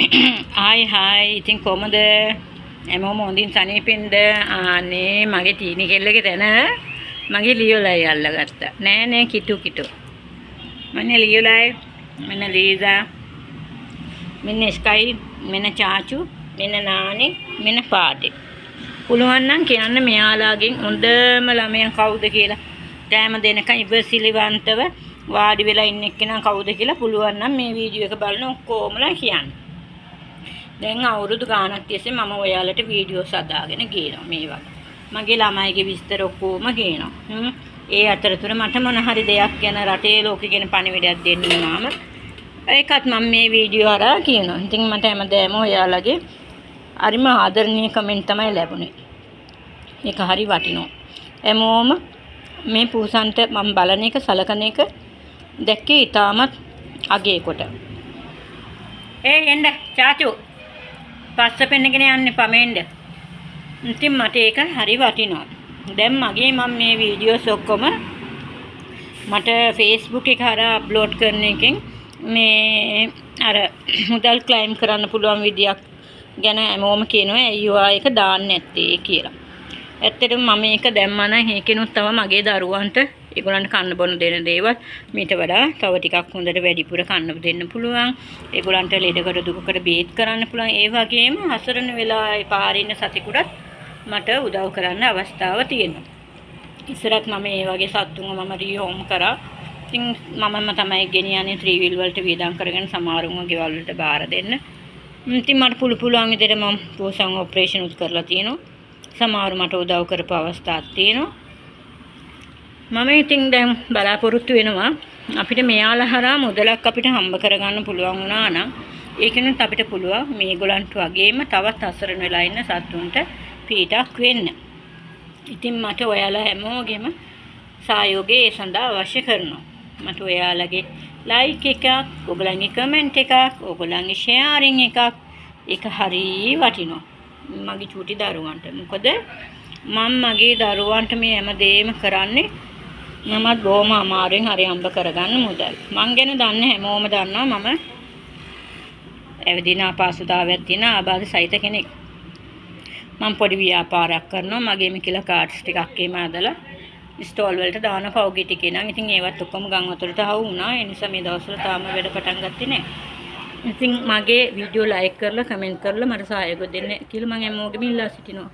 Hai, ඉතින් කොහමද? හැමෝම හොඳින් සනීපෙන්ද? අනේ මගේ තීනි කෙල්ලගේ තැන මගේ ලියෝලයි අල්ලගත්තා. නෑ කිටු. මන්නේ ලියෝලයි, මෙන්න ලීසා, මෙන්න ස්කයි, මෙන්න චාචු, මෙන්න නානි, මෙන්න පාටි. පුළුවන් නම් කියන්න මෙයාලාගෙන් හොඳම ළමයා කවුද කියලා. කෑම දෙනකන් ඉවසිලිවන්තව වාඩි වෙලා ඉන්න එක්කෙනා කවුද කියලා පුළුවන් නම් මේ වීඩියෝ එක බලන ඔක්කොමලා කියන්න. දැන් අවුරුදු ගාණක් තිස්සේ මම ඔයාලට වීඩියෝස් අදාගෙන ගේනවා මේ වගේ. මගේ ළමයිගේ විස්තර ඔක්කොම ගේනවා. ඒ අතරතුර මට මොන හරි දෙයක් ගැන රටේ ලෝකෙ ගැන පණිවිඩයක් දෙන්න වුණාම ඒකත් මම මේ වීඩියෝ අරා කියනවා. ඉතින් මට හැමදාම ඔයාලගේ හරිම ආදරණීය කමෙන්ට් තමයි ලැබුණේ. ඒක හරි වටිනවා. හැමෝම මේ පූසන්ට මම බලන එක සලකන එක දැක්කේ ඊටමත් අගේ කොට. එන්න චාචු පස්ස පෙන්නගෙන යන්නේ පමෙන්ද. ඉතින් මට ඒක හරි වටිනවා. දැන් මගේ මම මේ වීඩියෝස් ඔක්කොම මට Facebook එක හරහා අප්ලෝඩ් කරන එකෙන් මේ අර මුදල් ක්ලයිම් කරන්න පුළුවන් විදියක් ගැන හැමෝම කියනවා අයියෝ ඒක දාන්න නැත්තේ කියලා. ඇත්තටම මම මේක දැම්මා නම් ඒකිනුත් තව මගේ දරුවන්ට ඒගොල්ලන්ට කන්න බොන්න දෙන දේවල් මීට වඩා තව ටිකක් හොඳට වැඩිපුර කන්න දෙන්න පුළුවන්. ඒගොල්ලන්ට ලෙඩකට දුකකට බේත් කරන්න පුළුවන්. ඒ වගේම හසරන වෙලා පාරේ ඉන්න සතෙකුටත් මට උදව් කරන්න අවස්ථාව තියෙනවා. ඉස්සරත් මම මේ වගේ සත්තුන්ව මම රීහෝම් කරා. ඉතින් මමම තමයි ගෙනියන්නේ ත්‍රිවිල් වලට වියදම් කරගෙන සමහරුන්ව ගෙවල් වලට බාර දෙන්න. ඉතින් මට පුළුවන් විදිහට මම පෝසම් ඔපරේෂන් උත් කරලා තියෙනවා. සමහර මට උදව් කරපු අවස්ථාවක් තියෙනවා. මම ඉතින් දැන් බලාපොරොත්තු වෙනවා අපිට මෙයාලා හරහා මුදලක් අපිට හම්බ කරගන්න පුළුවන් වුණා නම් ඒකිනුත් අපිට පුළුවන් මේගොල්ලන්ට වගේම තවත් අසරණ වෙලා ඉන්න සත්තුන්ට පීඩක් වෙන්න. ඉතින් මට ඔයාලා හැමෝගෙම සහයෝගය ඒ සඳහා අවශ්‍ය කරනවා. මට ඔයාලගේ ලයික් එකක්, ඔයගොල්ලන්ගේ කමෙන්ට් එකක්, ඔයගොල්ලන්ගේ ෂෙයාරින් එකක් ඒක හරි වටිනවා. මගේ චූටි දරුවන්ට. මොකද මම මගේ දරුවන්ට මේ හැමදේම කරන්නේ මමත් බොහොම අමාරුවෙන් හරි හම්බ කරගන්න මුදල්. මං ගැන දන්න හැමෝම දන්නවා මම ඇවිදින අපහසුතාවයක් තියෙන ආබාධ සහිත කෙනෙක්. මම පොඩි ව්‍යාපාරයක් කරනවා. මගේම කියලා කාඩ්ස් ටිකක් එහෙම අදලා ස්ටෝල් වලට දාන පවුගි ටිකේ නම් ඉතින් ඒවත් ඔක්කොම ගම් වතුරට හවු වුණා. ඒ නිසා මේ දවස්වල තාම වැඩ පටන් ගත්තේ නැහැ. ඉතින් මගේ වීඩියෝ ලයික් කරලා කමෙන්ට් කරලා මට සහයෝගය දෙන්න කියලා මම හැමෝගෙම ඉල්ලා සිටිනවා.